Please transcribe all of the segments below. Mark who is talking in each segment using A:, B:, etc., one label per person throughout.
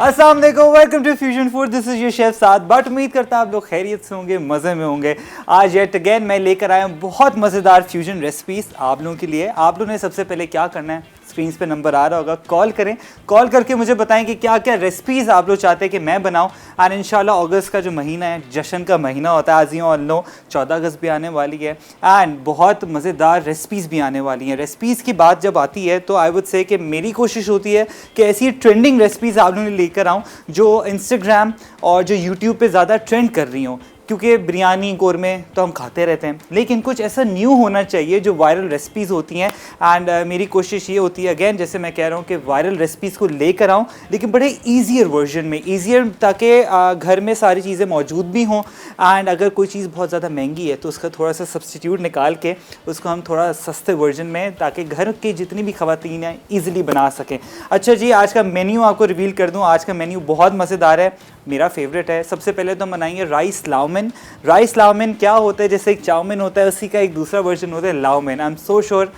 A: अस्सलाम वालेकुम, welcome to fusion food. This is your chef Saad. But उम्मीद करता हूँ आप लोग खैरियत से होंगे, मज़े में होंगे। आज येट अगेन मैं लेकर आया हूँ बहुत मज़ेदार फ्यूजन रेसिपीज़ आप लोगों के लिए। आप लोगों ने सबसे पहले क्या करना है, स्क्रीन पे नंबर आ रहा होगा, कॉल करें। कॉल करके मुझे बताएं कि क्या क्या रेसिपीज़ आप लोग चाहते हैं कि मैं बनाऊं। एंड इंशाल्लाह अगस्त का जो महीना है, जश्न का महीना होता है, आज यूँ नो 14 अगस्त भी आने वाली है एंड बहुत मज़ेदार रेसिपीज़ भी आने वाली हैं। रेसिपीज़ की बात जब आती है तो आई वुड से कि मेरी कोशिश होती है कि ऐसी ट्रेंडिंग रेसिपीज़ आप लोगों ने लेकर आऊँ जो इंस्टाग्राम और जो यूट्यूब पे ज़्यादा ट्रेंड कर रही हों। क्योंकि बिरयानी कौरमे तो हम खाते रहते हैं, लेकिन कुछ ऐसा न्यू होना चाहिए जो वायरल रेसिपीज़ होती हैं। एंड मेरी कोशिश ये होती है अगेन, जैसे मैं कह रहा हूँ कि वायरल रेसिपीज़ को लेकर आऊँ लेकिन बड़े ईजियर वर्जन में, ईजियर ताकि घर में सारी चीज़ें मौजूद भी हों। एंड अगर कोई चीज़ बहुत ज़्यादा महंगी है तो उसका थोड़ा सा सब्स्टिट्यूट निकाल के उसको हम थोड़ा सस्ते वर्जन में, ताकि घर की जितनी भी ख़वातीन हैं ईज़िली बना सकें। अच्छा जी, आज का मेन्यू आपको रिवील कर दूँ। आज का मेन्यू बहुत मज़ेदार है, मेरा फेवरेट है। सबसे पहले तो हम बनाएंगे राइस लाउमेन। राइस लाउमेन क्या होता है, जैसे एक चाउमीन होता है उसी का एक दूसरा वर्जन होता है लाउमेन। आई एम सो श्योर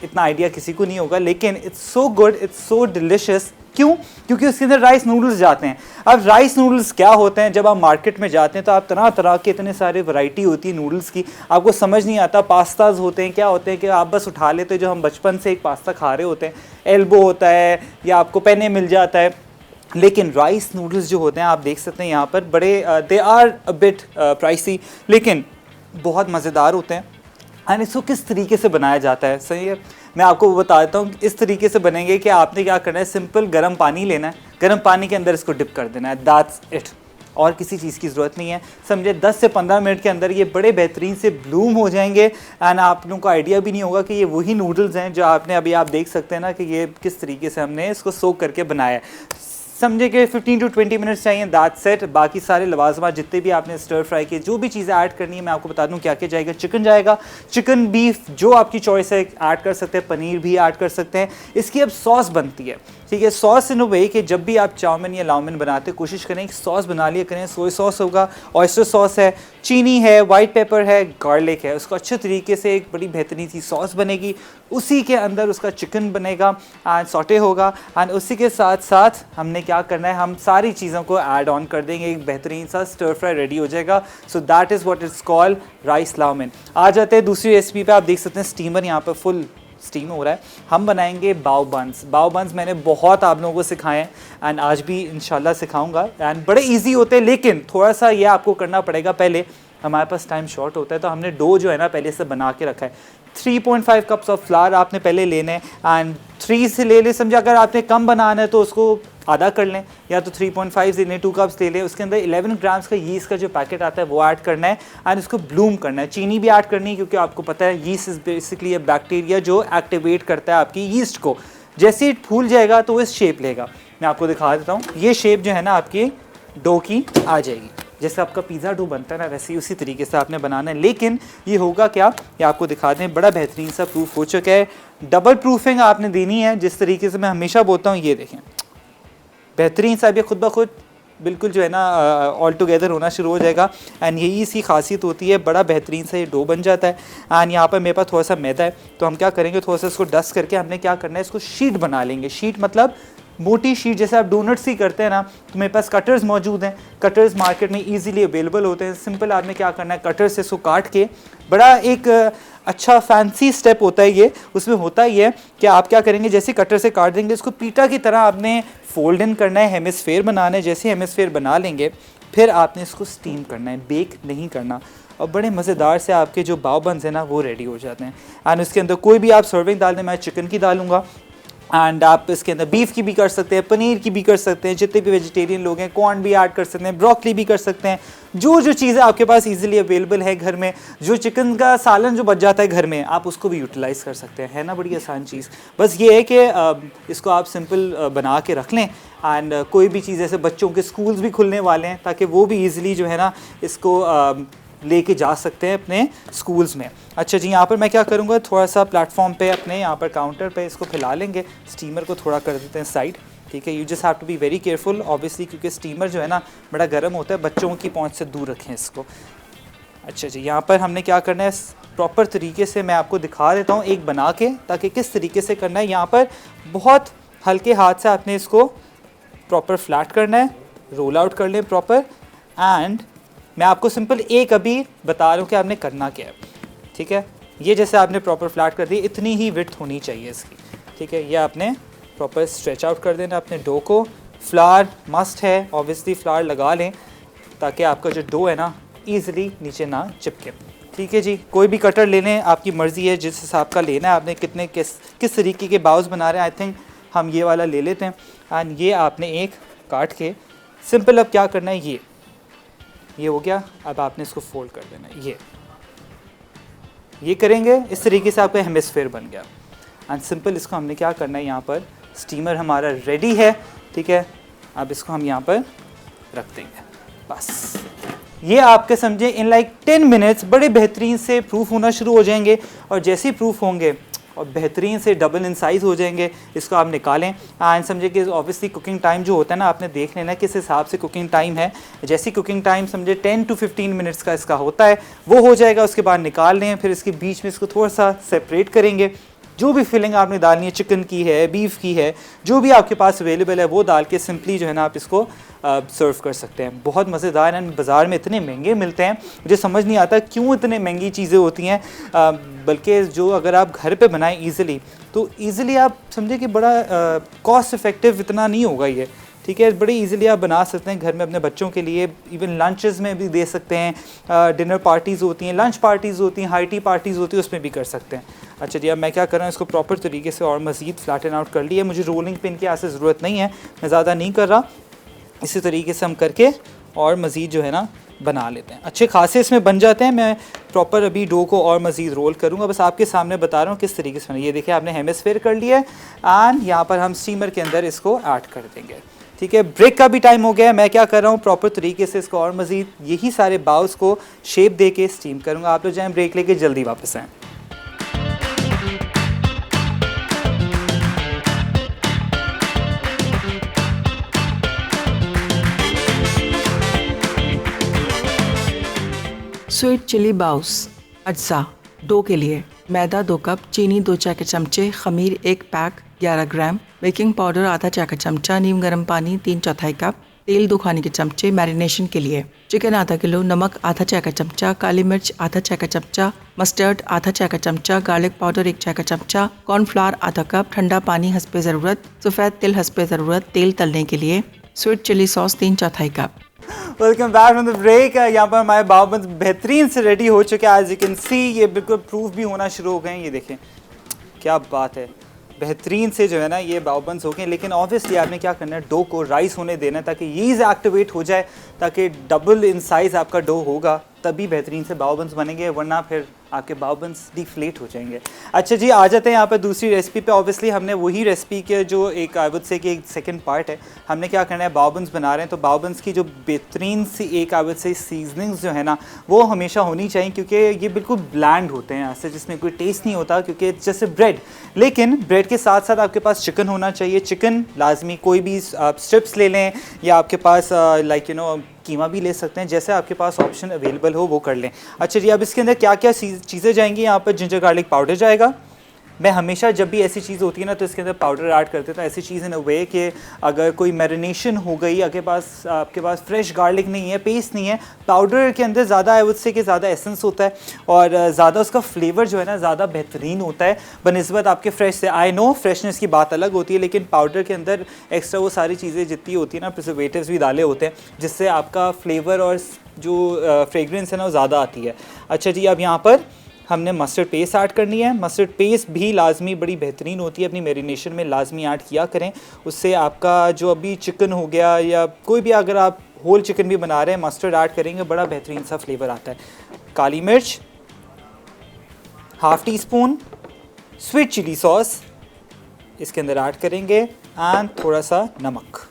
A: इतना आइडिया किसी को नहीं होगा, लेकिन it's so good, it's so delicious. क्यों? क्योंकि उसके अंदर राइस नूडल्स जाते हैं। अब राइस नूडल्स क्या होते हैं, जब आप मार्केट में जाते हैं तो आप तरह तरह के इतने सारे वैरायटी होती है नूडल्स की, आपको समझ नहीं आता। पास्ताज होते हैं, क्या होते हैं कि आप बस उठा लेते हो, जो हम बचपन से एक पास्ता खा रहे होते हैं, एल्बो होता है या आपको पेने मिल जाता है। लेकिन राइस नूडल्स जो होते हैं आप देख सकते हैं यहाँ पर, बड़े they are a bit pricey लेकिन बहुत मज़ेदार होते हैं। एंड इसको किस तरीके से बनाया जाता है, सही है, मैं आपको बता देता हूँ। इस तरीके से बनेंगे कि आपने क्या करना है, सिंपल गर्म पानी लेना है, गर्म पानी के अंदर इसको डिप कर देना है, दैट्स इट। और किसी चीज़ की ज़रूरत नहीं है, समझे। 10 से 15 मिनट के अंदर ये बड़े बेहतरीन से ब्लूम हो जाएंगे। एंड आप लोगों को आइडिया भी नहीं होगा कि ये वही नूडल्स हैं जो आपने अभी, आप देख सकते हैं ना कि ये किस तरीके से हमने इसको सोक करके बनाया है। समझे कि 15 to 20 मिनट्स चाहिए, दैट सेट। बाकी सारे लवाजमात जितने भी आपने स्टर फ्राई के जो भी चीज़ें ऐड करनी है मैं आपको बता दूं क्या क्या जाएगा। चिकन जाएगा, चिकन बीफ जो आपकी चॉइस है ऐड कर सकते हैं, पनीर भी ऐड कर सकते हैं। इसकी अब सॉस बनती है, ठीक है। सॉस इन वे कि जब भी आप चाउमीन या लाउमीन बनाते हैं कोशिश करें कि सॉस बना लिया करें। सोया सॉस होगा, ऑयस्टर सॉस है, चीनी है, वाइट पेपर है, गार्लिक है, उसको अच्छे तरीके से एक बड़ी बेहतरीन सी सॉस बनेगी। उसी के अंदर उसका चिकन बनेगा एंड सॉटे होगा। एंड उसी के साथ साथ हमने क्या करना है, हम सारी चीज़ों को ऐड ऑन कर देंगे, एक बेहतरीन सा स्टर फ्राई रेडी हो जाएगा। So that is what it's called rice lo mein. आ जाते हैं दूसरी रेसिपी पे। आप देख सकते हैं स्टीमर यहाँ पर फुल स्टीम हो रहा है। हम बनाएंगे बाव बंस। बाव बंस मैंने बहुत आप लोगों को सिखाए हैं एंड आज भी इंशाल्लाह सिखाऊंगा। एंड बड़े इजी होते हैं, लेकिन थोड़ा सा ये आपको करना पड़ेगा। पहले हमारे पास टाइम शॉर्ट होता है तो हमने डो जो है ना पहले से बना के रखा है। 3.5 कप्स ऑफ फ्लावर आपने पहले लेने हैं एंड 3 से ले ले, समझे। अगर आपने कम बनाना है तो उसको आधा कर लें, या तो 3.5 ले लें, 2 कप्स ले लें। उसके अंदर 11 ग्राम्स का यीस्ट का जो पैकेट आता है वो ऐड करना है एंड उसको ब्लूम करना है। चीनी भी ऐड करनी है क्योंकि आपको पता है यीस्ट इज बेसिकली एक बैक्टीरिया जो एक्टिवेट करता है आपकी यीस्ट को। जैसे ही फूल जाएगा तो वो इस शेप लेगा। मैं आपको दिखा देता हूँ, ये शेप जो है ना आपकी डो की आ जाएगी। जैसे आपका पिज़्ज़ा डो बनता है ना वैसे ही उसी तरीके से आपने बनाना है। लेकिन ये होगा क्या, ये आपको दिखा दें, बड़ा बेहतरीन सा प्रूफ हो चुका है। डबल प्रूफिंग आपने देनी है, जिस तरीके से मैं हमेशा बोलता हूँ। ये देखें बेहतरीन सा, ये खुद ब खुद बिल्कुल जो है ना ऑल टुगेदर होना शुरू हो जाएगा। एंड यही इसकी खासियत होती है, बड़ा बेहतरीन सा ये डो बन जाता है। एंड यहाँ पर मेरे पास थोड़ा सा मैदा है तो हम क्या करेंगे, थोड़ा सा इसको डस्ट करके हमने क्या करना है, इसको शीट बना लेंगे। शीट मतलब मोटी शीट, जैसे आप डोनट्स ही करते हैं ना। तो मेरे पास कटर्स मौजूद हैं, कटर्स मार्केट में इजीली अवेलेबल होते हैं। सिंपल आपने क्या करना है, कटर से इसको काट के, बड़ा एक अच्छा फैंसी स्टेप होता है ये। उसमें होता ही है कि आप क्या करेंगे, जैसे कटर से काट देंगे इसको पीटा की तरह आपने फोल्ड इन करना है, हेमिस्फेयर बनाना है। जैसे हेमिस्फेयर बना लेंगे फिर आपने इसको स्टीम करना है, बेक नहीं करना। और बड़े मज़ेदार से आपके जो बाव बन्स हैं ना वो रेडी हो जाते हैं। एंड उसके अंदर कोई भी आप सर्विंग डाल दें, मैं चिकन की डालूंगा एंड आप इसके अंदर बीफ की भी कर सकते हैं, पनीर की भी कर सकते हैं, जितने भी वेजिटेरियन लोग हैं कॉर्न भी ऐड कर सकते हैं, ब्रोकली भी कर सकते हैं। जो जो चीज़ें आपके पास इजीली अवेलेबल है घर में, जो चिकन का सालन जो बच जाता है घर में, आप उसको भी यूटिलाइज़ कर सकते हैं। है ना बड़ी आसान चीज़। बस ये है कि इसको आप सिंपल बना के रख लें। एंड कोई भी चीज़, जैसे बच्चों के स्कूल्स भी खुलने वाले हैं ताकि वो भी ईज़िली जो है ना इसको लेके जा सकते हैं अपने स्कूल्स में। अच्छा जी, यहाँ पर मैं क्या करूँगा, थोड़ा सा प्लेटफॉर्म पे अपने यहाँ पर काउंटर पे इसको फैला लेंगे। स्टीमर को थोड़ा कर देते हैं साइड, ठीक है। You just have to be very careful obviously, क्योंकि स्टीमर जो है ना बड़ा गर्म होता है, बच्चों की पहुँच से दूर रखें इसको। अच्छा जी, यहाँ पर हमने क्या करना है, प्रॉपर तरीके से मैं आपको दिखा देता हूँ एक बना के, ताकि किस तरीके से करना है। यहाँ पर बहुत हल्के हाथ से आपने इसको प्रॉपर फ्लैट करना है, रोल आउट कर लें प्रॉपर। एंड मैं आपको सिंपल एक अभी बता रहा हूँ कि आपने करना क्या है, ठीक है। ये जैसे आपने प्रॉपर फ्लैट कर दी, इतनी ही विड्थ होनी चाहिए इसकी, ठीक है। ये आपने प्रॉपर स्ट्रेच आउट कर देना अपने डो को। फ्लावर मस्ट है, ऑब्वियसली फ्लावर लगा लें ताकि आपका जो डो है ना ईजिली नीचे ना चिपके, ठीक है जी। कोई भी कटर ले लें, आपकी मर्ज़ी है जिस हिसाब का लेना है आपने, कितने किस तरीके के बाउस बना रहे हैं। आई थिंक हम ये वाला ले लेते हैं। एंड ये आपने एक काट के सिंपल अब क्या करना है, ये हो गया। अब आपने इसको फोल्ड कर देना है, ये करेंगे इस तरीके से आपका हेमिस्फेयर बन गया। एंड सिंपल इसको हमने क्या करना है, यहाँ पर स्टीमर हमारा रेडी है, ठीक है। अब इसको हम यहाँ पर रख देंगे, बस। ये आपके समझे इन लाइक 10 मिनट्स बड़े बेहतरीन से प्रूफ होना शुरू हो जाएंगे। और जैसे ही प्रूफ होंगे और बेहतरीन से डबल इन साइज़ हो जाएंगे, इसको आप निकालें। एंड समझे कि ऑब्वियसली कुकिंग टाइम जो होता है ना, आपने देख लेना किस हिसाब से कुकिंग टाइम है। जैसी कुकिंग टाइम समझे 10 to 15 मिनट्स का इसका होता है, वो हो जाएगा। उसके बाद निकाल लें, फिर इसके बीच में इसको थोड़ा सा सेपरेट करेंगे। जो भी फिलिंग आपने डालनी है, चिकन की है, बीफ की है, जो भी आपके पास अवेलेबल है वो डाल के सिंपली जो है ना आप इसको सर्व कर सकते हैं। बहुत मज़ेदार हैं। बाज़ार में इतने महंगे मिलते हैं, मुझे समझ नहीं आता क्यों इतने महंगी चीज़ें होती हैं। बल्कि जो अगर आप घर पे बनाएं ईज़िली, तो ईज़िली आप समझे कि बड़ा कॉस्ट इफ़ेक्टिव इतना नहीं होगा ये, ठीक है। बड़ी इजीली आप बना सकते हैं घर में अपने बच्चों के लिए। इवन लंचेस में भी दे सकते हैं, डिनर पार्टीज़ होती हैं, लंच पार्टीज़ होती हैं, हाई टी पार्टीज़ होती हैं, उसमें भी कर सकते हैं। अच्छा जी, अब मैं क्या कर रहा हूँ, इसको प्रॉपर तरीके से और मज़ीद फ्लैटन आउट कर लिया। मुझे रोलिंग पिन की ऐसे ज़रूरत नहीं है, मैं ज़्यादा नहीं कर रहा। इसी तरीके से हम करके और मज़ीद जो है ना बना लेते हैं। अच्छे खासे इसमें बन जाते हैं। मैं प्रॉपर अभी डो को और मज़ीद रोल करूँगा, बस आपके सामने बता रहा हूँ किस तरीके से बना। ये देखिए आपने हेमिस्फेयर कर लिया है। एंड यहाँ पर हम स्टीमर के अंदर इसको ऐड कर देंगे, ठीक है। ब्रेक का भी टाइम हो गया है। मैं क्या कर रहा हूँ, प्रॉपर तरीके से इसको और मज़ीद यही सारे बाउल्स को शेप दे के स्टीम करूँगा। आप लोग जाएँ ब्रेक लेके जल्दी वापस आएँ।
B: Sweet chili sauce. अज्जा डो के लिए मैदा 2 कप, चीनी 2 चाय के चमचे, खमीर 1 पैक 11 ग्राम, बेकिंग पाउडर आधा चाय का चमचा, नीम गर्म पानी 3/4 कप, तेल 2 खाने के चमचे मैरिनेशन के लिए, चिकन आधा किलो, नमक आधा चाय का चमचा, काली मिर्च आधा चाय का चमचा, मस्टर्ड आधा चाय का चमचा, गार्लिक पाउडर 1 चाय का चमचा, कॉर्नफ्लावर आधा कप, ठंडा पानी हस्बे ज़रूरत, सफ़ेद तिल हस्बे ज़रूरत, तेल तलने के लिए, sweet chilli sauce 3/4 cup.
A: Welcome back from the break. यहाँ पर हमारे बाव बंस बेहतरीन से रेडी हो चुके हैं। एज यू कैन सी ये बिल्कुल प्रूफ भी होना शुरू हो गए हैं। ये देखें क्या बात है, बेहतरीन से जो है ना ये बाव बंस हो गए। लेकिन ऑब्वियसली आपने क्या करना है, डो को राइस होने देना है ताकि यीज एक्टिवेट हो जाए, ताकि डबल इन साइज़ आपका डो होगा तभी बेहतरीन से बाव बंस बनेंगे, वरना फिर आपके बाव बंस डिफ्लेट हो जाएंगे। अच्छा जी, आ जाते हैं यहाँ पर दूसरी रेसिपी पे। ऑब्वियसली हमने वही रेसिपी के जो एक आई वुड से कि एक सेकंड पार्ट है, हमने क्या करना है, बाव बंस बना रहे हैं। तो बाव बंस की जो बेहतरीन सी एक आई वुड से सीजनिंग्स जो है ना वो हमेशा होनी चाहिए, क्योंकि ये बिल्कुल ब्लैंड होते हैं ऐसे, जिसमें कोई टेस्ट नहीं होता, क्योंकि जैसे ब्रेड। लेकिन ब्रेड के साथ साथ आपके पास चिकन होना चाहिए। चिकन लाजमी, कोई भी आप स्ट्रिप्स ले लें या आपके पास लाइक यू नो कीमा भी ले सकते हैं, जैसे आपके पास ऑप्शन अवेलेबल हो वो कर लें। अच्छा जी, अब इसके अंदर क्या क्या चीज़ें जाएंगी, यहाँ पर जिंजर गार्लिक पाउडर जाएगा। मैं हमेशा जब भी ऐसी चीज़ होती है ना तो इसके अंदर पाउडर ऐड करते थे। ऐसी चीज़ इन अ वे कि अगर कोई मैरिनेशन हो गई, आपके पास फ्रेश गार्लिक नहीं है, पेस्ट नहीं है, पाउडर के अंदर ज़्यादा आई वुड से कि ज़्यादा एसेंस होता है और ज़्यादा उसका फ्लेवर जो है ना ज़्यादा बेहतरीन होता है बनस्बत आपके फ्रेश से। आई नो फ्रेशनेस की बात अलग होती है, लेकिन पाउडर के अंदर एक्स्ट्रा वो सारी चीज़ें जितनी होती है ना, प्रिजर्वेटिव्स भी डाले होते हैं, जिससे आपका फ्लेवर और जो फ्रेगरेंस है ना वो ज़्यादा आती है। अच्छा जी, अब यहाँ पर हमने मस्टर्ड पेस्ट ऐड करनी है। मस्टर्ड पेस्ट भी लाजमी बड़ी बेहतरीन होती है, अपनी मैरिनेशन में लाजमी ऐड किया करें। उससे आपका जो अभी चिकन हो गया या कोई भी अगर आप होल चिकन भी बना रहे हैं, मस्टर्ड ऐड करेंगे बड़ा बेहतरीन सा फ्लेवर आता है। काली मिर्च half teaspoon, sweet chilli sauce इसके अंदर ऐड करेंगे एंड थोड़ा सा नमक,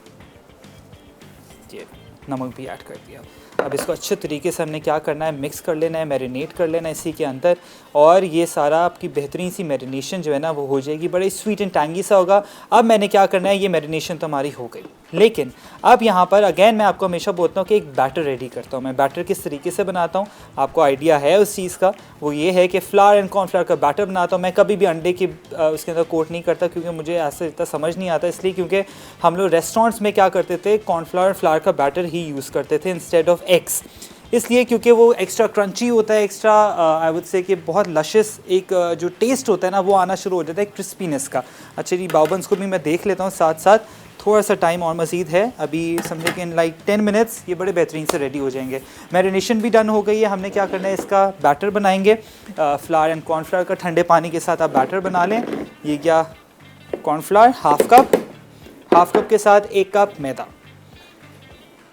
A: ये नमक भी ऐड कर दिया। अब इसको अच्छे तरीके से हमने क्या करना है, मिक्स कर लेना है, मैरिनेट कर लेना है इसी के अंदर, और ये सारा आपकी बेहतरीन सी मैरिनेशन जो है ना वो हो जाएगी, बड़े स्वीट एंड टैंगी सा होगा। अब मैंने क्या करना है, ये मैरिनेशन तो हमारी हो गई, लेकिन अब यहाँ पर अगेन मैं आपको हमेशा बोलता हूँ कि एक बैटर रेडी करता हूँ। मैं बैटर किस तरीके से बनाता हूँ, आपको आइडिया है उस चीज़ का, वो ये है कि फ्लावर एंड कॉर्नफ्लावर का बैटर बनाता हूँ। मैं कभी भी अंडे की उसके अंदर कोट नहीं करता, क्योंकि मुझे ऐसा इतना समझ नहीं आता, इसलिए क्योंकि हम लोग रेस्टोरेंट्स में क्या करते थे, कॉर्नफ्लावर फ्लावर का बैटर ही यूज़ करते थे इंस्टेड ऑफ एग्स, इसलिए क्योंकि वो एक्स्ट्रा क्रंची होता है, एक्स्ट्रा आई वुड से कि बहुत लशियस एक जो टेस्ट होता है ना वो आना शुरू हो जाता है, क्रिस्पीनेस का। अच्छा जी, बाउबन्स को भी मैं देख लेता हूँ साथ साथ, थोड़ा सा टाइम और मज़ीद है, अभी समझे कि इन लाइक 10 मिनट्स ये बड़े बेहतरीन से रेडी हो जाएंगे। मैरिनेशन भी डन हो गई है, हमने क्या करना है, इसका बैटर बनाएंगे। फ्लावर एंड कॉर्नफ्लावर का ठंडे पानी के साथ आप बैटर बना लें। ये क्या, कॉर्नफ्लावर हाफ कप के साथ 1 कप मैदा,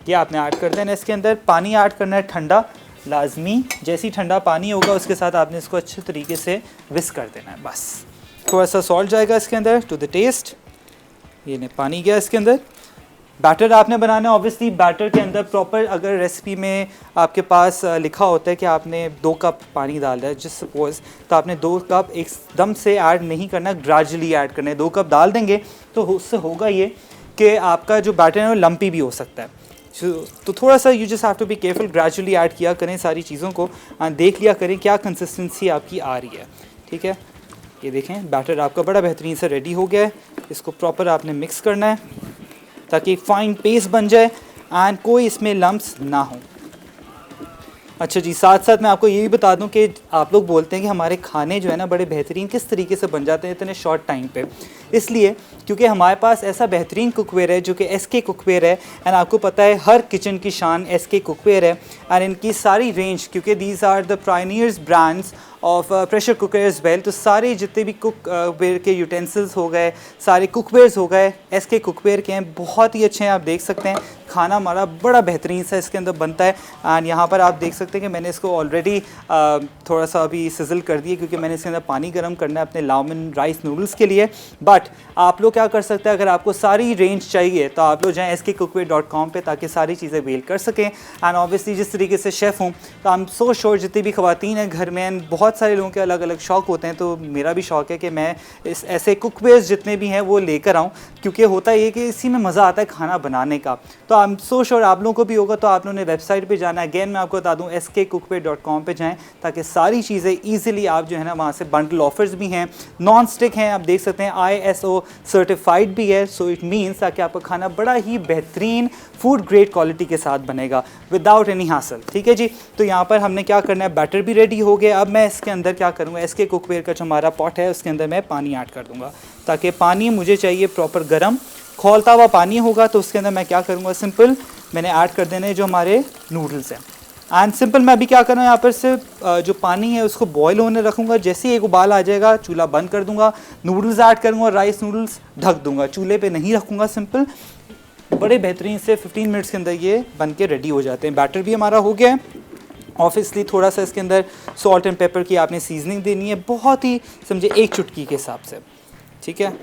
A: ये आपने ऐड कर देना है इसके अंदर। पानी ऐड करना है ठंडा लाजमी, जैसे ही ठंडा पानी होगा उसके साथ आपने इसको अच्छे तरीके से विस्क कर देना है बस। थोड़ा सा सॉल्ट जाएगा इसके अंदर टू द टेस्ट, ये ने पानी गया इसके अंदर। बैटर आपने बनाना है, ऑब्वियसली बैटर के अंदर प्रॉपर, अगर रेसिपी में आपके पास लिखा होता है कि आपने 2 कप पानी डाल रहा है जस्ट सपोज, तो आपने 2 कप एकदम से ऐड नहीं करना, ग्रेजुअली ऐड करना है। 2 कप डाल देंगे तो उससे होगा ये कि आपका जो बैटर है वो लंपी भी हो सकता है, तो थोड़ा सा you just have to be careful, gradually add किया करें सारी चीज़ों को, देख लिया करें क्या कंसिस्टेंसी आपकी आ रही है, ठीक है। ये देखें बैटर आपका बड़ा बेहतरीन से रेडी हो गया है, इसको प्रॉपर आपने मिक्स करना है ताकि फाइन पेस्ट बन जाए एंड कोई इसमें लम्प्स ना हो। अच्छा जी, साथ साथ मैं आपको ये भी बता दूं कि आप लोग बोलते हैं कि हमारे खाने जो है ना बड़े बेहतरीन किस तरीके से बन जाते हैं इतने शॉर्ट टाइम पे, इसलिए क्योंकि हमारे पास ऐसा बेहतरीन कुकवेयर है जो कि एसके कुकवेयर है, एंड आपको पता है हर किचन की शान एसके कुकवेयर है, एंड इनकी सारी रेंज, क्योंकि these are the pioneers brands of pressure cooker as well, तो सारे जितने भी कुकवेयर के यूटेंसिल्स हो गए, सारे कुकवेयर्स हो गए, एसके कुकवेयर के हैं, बहुत ही अच्छे हैं। आप देख सकते हैं खाना हमारा बड़ा बेहतरीन सा इसके अंदर बनता है, एंड यहाँ पर आप देख सकते हैं कि मैंने इसको ऑलरेडी थोड़ा सा अभी सिजल कर दिया, क्योंकि मैंने इसके अंदर पानी गर्म करना है अपने लाउमन राइस नूडल्स के लिए। बट आप लोग क्या कर सकते हैं, अगर आपको सारी रेंज चाहिए तो आप लोग जाएँ skcookware.com पे, ताकि सारी चीज़ें बेल कर सकें। एंड ऑब्वियसली जिस तरीके से शेफ़ हूँ तो आई एम सो श्योर जितनी भी ख़वातीन हैं घर में, बहुत सारे लोगों के अलग अलग शौक़ होते हैं, तो मेरा भी शौक़ है कि मैं इस ऐसे कुकवेयर्स जितने भी हैं वो लेकर आऊँ, क्योंकि होता ये कि इसी में मज़ा आता है खाना बनाने का। तो आई एम सो श्योर आप लोगों को भी होगा, तो आप लोगों ने वेबसाइट पे जाना है। अगेन मैं आपको बता दूं skcookware.com पे जाएं, ताकि सारी चीज़ें ईजिली आप जो है ना वहाँ से, बंडल ऑफर्स भी हैं, नॉन स्टिक हैं, आप देख सकते हैं ISO सर्टिफाइड भी है, सो इट मीन्स ताकि आपका खाना बड़ा ही बेहतरीन फूड ग्रेड क्वालिटी के साथ बनेगा विदाउट एनी हासिल, ठीक है जी। तो यहाँ पर हमने क्या करना है, बैटर भी रेडी हो गया। अब मैं इसके अंदर क्या करूँगा, SK कुकवेयर का जो हमारा पॉट है उसके अंदर मैं पानी ऐड कर दूँगा, ताकि पानी मुझे चाहिए प्रॉपर गर्म खौलता हुआ पानी होगा। तो उसके अंदर मैं क्या करूँगा, सिंपल मैंने ऐड कर देने जो हमारे नूडल्स हैं, एंड सिंपल मैं अभी क्या कर रहा हूँ, यहाँ पर से जो पानी है उसको बॉयल होने रखूँगा। जैसे ही एक उबाल आ जाएगा चूल्हा बंद कर दूँगा, नूडल्स ऐड करूँगा, राइस नूडल्स ढक दूँगा, चूल्हे पे नहीं रखूँगा। सिंपल बड़े बेहतरीन से 15 मिनट्स के अंदर ये बन के रेडी हो जाते हैं। बैटर भी हमारा हो गया है। ऑब्वियसली थोड़ा सा इसके अंदर सॉल्ट एंड पेपर की आपने सीजनिंग देनी है, बहुत ही समझे 1 चुटकी के हिसाब से, ठीक है।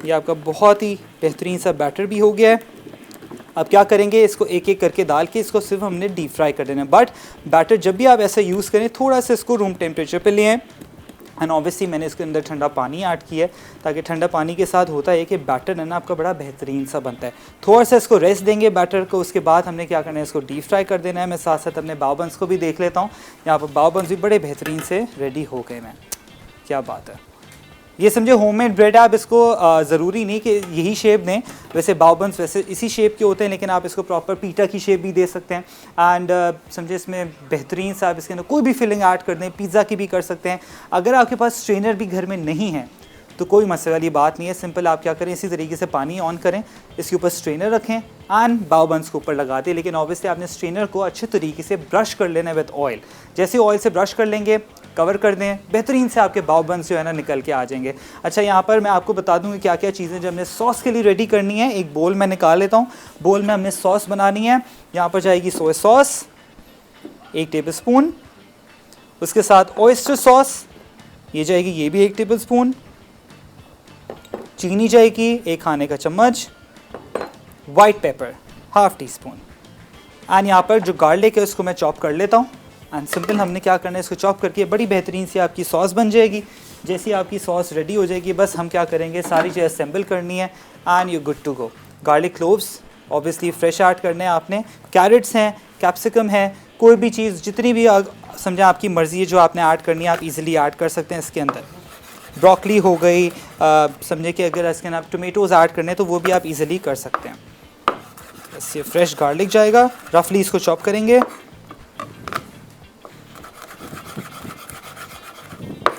A: ये आपका बहुत ही बेहतरीन सा बैटर भी हो गया है। अब क्या करेंगे, इसको एक एक करके डाल के इसको सिर्फ हमने डीप फ्राई कर देना है। बट बैटर जब भी आप ऐसा यूज़ करें थोड़ा सा इसको रूम टेम्परेचर पे लें, एंड ऑब्वियसली मैंने इसके अंदर ठंडा पानी ऐड किया है, ताकि ठंडा पानी के साथ होता है कि बैटर है ना आपका बड़ा बेहतरीन सा बनता है। थोड़ा सा इसको रेस्ट देंगे बैटर को, उसके बाद हमने क्या करना है, इसको डीप फ्राई कर देना है। मैं साथ साथ अपने बाव बन्स को भी देख लेता हूँ। यहाँ पर बाव बन्स भी बड़े बेहतरीन से रेडी हो गए हैं, क्या बात है। ये समझे होममेड ब्रेड है, आप इसको ज़रूरी नहीं कि यही शेप दें, वैसे बाव बन्स वैसे इसी शेप के होते हैं, लेकिन आप इसको प्रॉपर पीटा की शेप भी दे सकते हैं। एंड समझे इसमें बेहतरीन सा आप इसके अंदर कोई भी फिलिंग ऐड कर दें, पिज़्ज़ा की भी कर सकते हैं। अगर आपके पास स्ट्रेनर भी घर में नहीं है तो कोई मसले वाली बात नहीं है। सिंपल आप क्या करें, इसी तरीके से पानी ऑन करें, इसके ऊपर स्ट्रेनर रखें एंड बाव बन्स के ऊपर लगा दें। लेकिन ऑब्वियसली आपने स्ट्रेनर को अच्छे तरीके से ब्रश कर लेना है विद ऑयल। जैसे ऑयल से ब्रश कर लेंगे, कवर कर दें, बेहतरीन से आपके बाव बन्स जो है ना निकल के आ जाएंगे। अच्छा, यहाँ पर मैं आपको बता दूँ कि क्या क्या चीज़ें जो हमने सॉस के लिए रेडी करनी है। एक बोल मैं निकाल लेता हूँ, बोल में हमने सॉस बनानी है। यहाँ पर जाएगी सोया सॉस 1 टेबलस्पून, उसके साथ ऑयस्टर सॉस ये जाएगी, ये भी 1 टेबलस्पून, चीनी जाएगी 1 खाने का चम्मच, वाइट पेपर ½ टीस्पून, एंड यहाँ पर जो गार्लिक है उसको मैं चॉप कर लेता हूँ। एंड सिंपल हमने क्या करना है, इसको चॉप करके बड़ी बेहतरीन सी आपकी सॉस बन जाएगी। जैसी आपकी सॉस रेडी हो जाएगी बस हम क्या करेंगे, सारी चीज़ असेंबल करनी है and you good to go. Garlic cloves obviously fresh add करने हैं आपने, कैरेट्स हैं, कैप्सिकम है, कोई भी चीज़ जितनी भी समझें आपकी मर्ज़ी है जो आपने ऐड करनी है आप इजीली ऐड कर सकते हैं इसके अंदर। ब्रोकली हो गई, समझे कि अगर इसके अंदर आप टोमेटोज़ ऐड करने हैं तो वो भी आप इजीली कर सकते हैं। बस ये फ्रेश गार्लिक जाएगा, रफली इसको चॉप करेंगे।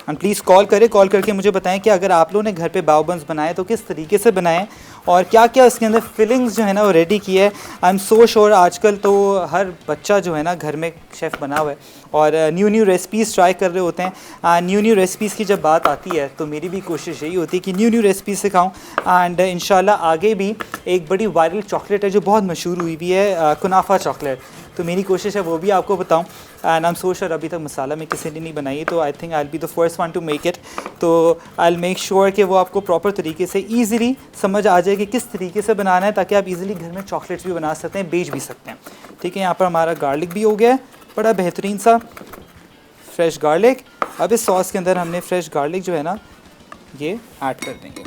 A: एंड प्लीज़ कॉल करके मुझे बताएं कि अगर आप लोगों ने घर पे बाव बन्स बनाए तो किस तरीके से बनाएं और क्या क्या इसके अंदर फिलिंग्स जो है ना वो रेडी की है। आई एम सो श्योर आजकल तो हर बच्चा जो है ना घर में शेफ़ बना हुआ है और न्यू रेसिपीज़ ट्राई कर रहे होते हैं। न्यू रेसिपीज़ की जब बात आती है तो मेरी भी कोशिश यही होती है कि न्यू रेसिपीज़ सिखाऊं। एंड इंशाल्लाह आगे भी एक बड़ी वायरल चॉकलेट है जो बहुत मशहूर हुई भी है, कुनाफा चॉकलेट, तो मेरी कोशिश है वो भी आपको बताऊं। And I am so sure अभी तक मसाला में किसी ने नहीं बनाई तो I think I will be the first one two make it. तो आई विल मेक श्योर कि वो आपको प्रॉपर तरीके से ईज़िली समझ आ जाए कि किस तरीके से बनाना है, ताकि आप इजीली घर में चॉकलेट्स भी बना सकते हैं, बेच भी सकते हैं। ठीक है, यहाँ पर हमारा गार्लिक भी हो गया है, बड़ा बेहतरीन सा फ्रेश गार्लिक। अब इस सॉस के अंदर हमने फ्रेश गार्लिक जो है ना ये ऐड कर देंगे।